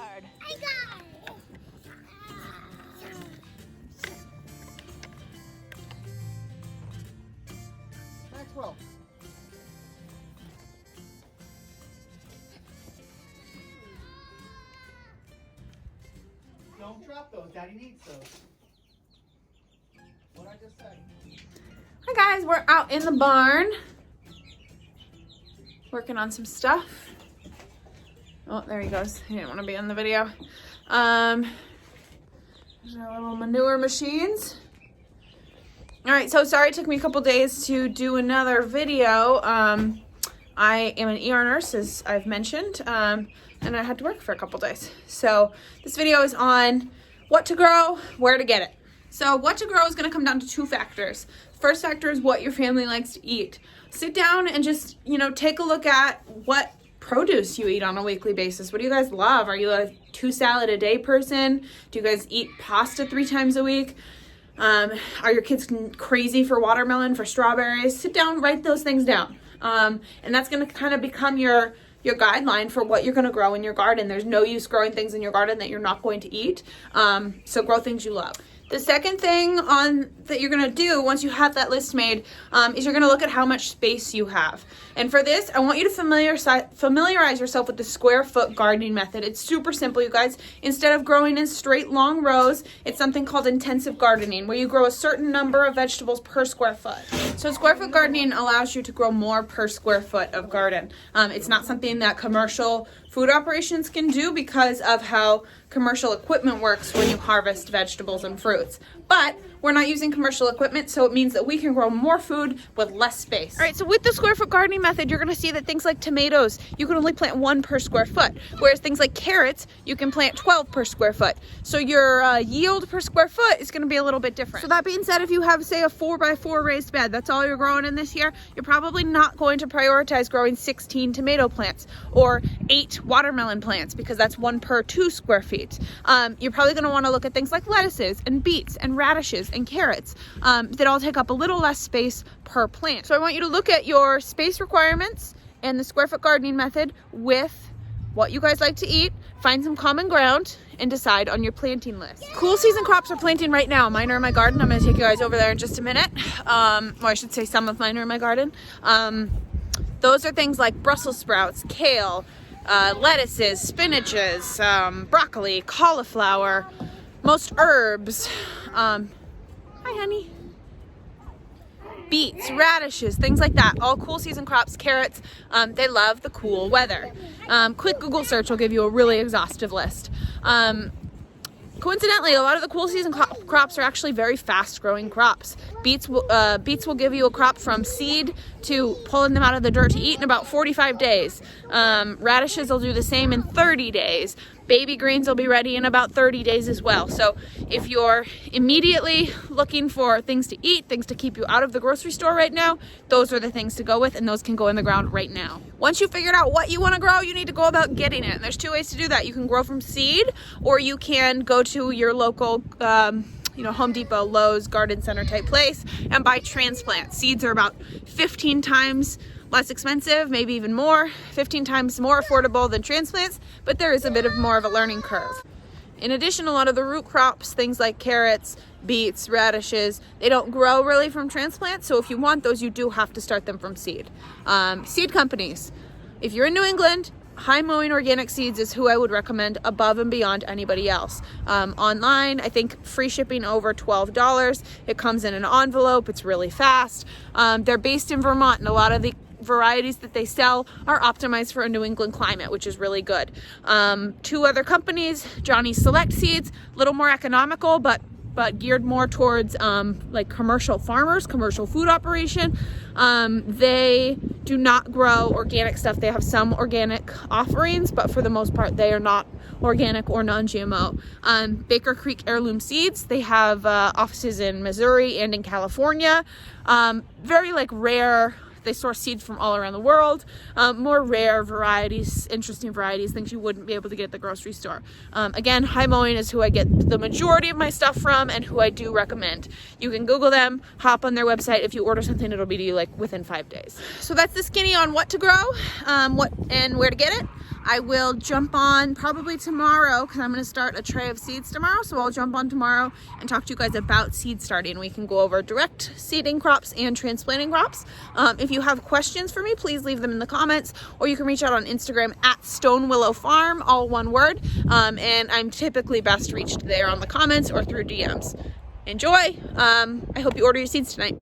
guard. I got it. Maxwell. Don't drop those. Daddy needs those. What I just said. Hi guys, we're out in the barn working on some stuff. Oh, there he goes. He didn't want to be in the video. There's our little manure machines. All right, so sorry it took me a couple days to do another video. I am an ER nurse, as I've mentioned, and I had to work for a couple days. So this video is on what to grow, where to get it. So what to grow is going to come down to two factors. First factor is what your family likes to eat. Sit down and just, take a look at what produce you eat on a weekly basis. What do you guys love? Are you a 2 salad a day person? Do you guys eat pasta 3 times a week? Are your kids crazy for watermelon, for strawberries? Sit down, write those things down. And that's going to kind of become your guideline for what you're going to grow in your garden. There's no use growing things in your garden that you're not going to eat. So grow things you love. The second thing that you're going to do once you have that list made is you're going to look at how much space you have. And for this, I want you to familiarize yourself with the square foot gardening method. It's super simple, you guys. Instead of growing in straight long rows, it's something called intensive gardening, where you grow a certain number of vegetables per square foot. So square foot gardening allows you to grow more per square foot of garden. It's not something that commercial food operations can do because of how commercial equipment works when you harvest vegetables and fruits. But we're not using commercial equipment, so it means that we can grow more food with less space. All right, so with the square foot gardening method, you're gonna see that things like tomatoes, you can only plant 1 per square foot, whereas things like carrots, you can plant 12 per square foot. So your yield per square foot is gonna be a little bit different. So that being said, if you have, say, a 4x4 raised bed, that's all you're growing in this year, you're probably not going to prioritize growing 16 tomato plants or 8 watermelon plants, because that's 1 per 2 square feet. You're probably gonna wanna look at things like lettuces and beets and radishes and carrots that all take up a little less space per plant. So I want you to look at your space requirements and the square foot gardening method with what you guys like to eat, find some common ground, and decide on your planting list. Cool season crops are planting right now. Mine are in my garden. I'm gonna take you guys over there in just a minute. Or I should say some of mine are in my garden. Those are things like Brussels sprouts, kale, lettuces, spinaches, broccoli, cauliflower, most herbs. Hi, honey. Beets, radishes, things like that. All cool season crops, carrots. They love the cool weather. Quick Google search will give you a really exhaustive list. Coincidentally, a lot of the cool season crops are actually very fast growing crops. Beets will give you a crop from seed to pulling them out of the dirt to eat in about 45 days. Radishes will do the same in 30 days. Baby greens will be ready in about 30 days as well. So if you're immediately looking for things to eat, things to keep you out of the grocery store right now, those are the things to go with, and those can go in the ground right now. Once you've figured out what you want to grow, you need to go about getting it. And there's 2 ways to do that. You can grow from seed, or you can go to your local Home Depot, Lowe's, garden center type place and buy transplants. Seeds are about 15 times less expensive, maybe even more, 15 times more affordable than transplants, but there is a bit of more of a learning curve. In addition, a lot of the root crops, things like carrots, beets, radishes, they don't grow really from transplants, so if you want those, you do have to start them from seed. Seed companies, if you're in New England, High Mowing Organic Seeds is who I would recommend above and beyond anybody else. Online, I think free shipping over $12. It comes in an envelope. It's really fast. They're based in Vermont, and a lot of the varieties that they sell are optimized for a New England climate, which is really good. 2 other companies, Johnny Select Seeds, a little more economical, but geared more towards like commercial farmers, commercial food operation. They do not grow organic stuff. They have some organic offerings, but for the most part, they are not organic or non-GMO. Baker Creek Heirloom Seeds, they have offices in Missouri and in California. Very rare. They source seeds from all around the world, more rare varieties, interesting varieties, things you wouldn't be able to get at the grocery store. Again, High Mowing is who I get the majority of my stuff from and who I do recommend. You can Google them, hop on their website. If you order something, it'll be to you within 5 days. So that's the skinny on what to grow, what and where to get it. I will jump on probably tomorrow because I'm going to start a tray of seeds tomorrow. So I'll jump on tomorrow and talk to you guys about seed starting. We can go over direct seeding crops and transplanting crops. If you have questions for me, please leave them in the comments, or you can reach out on Instagram at Stone Willow Farm, all one word. And I'm typically best reached there on the comments or through DMs. Enjoy. I hope you order your seeds tonight.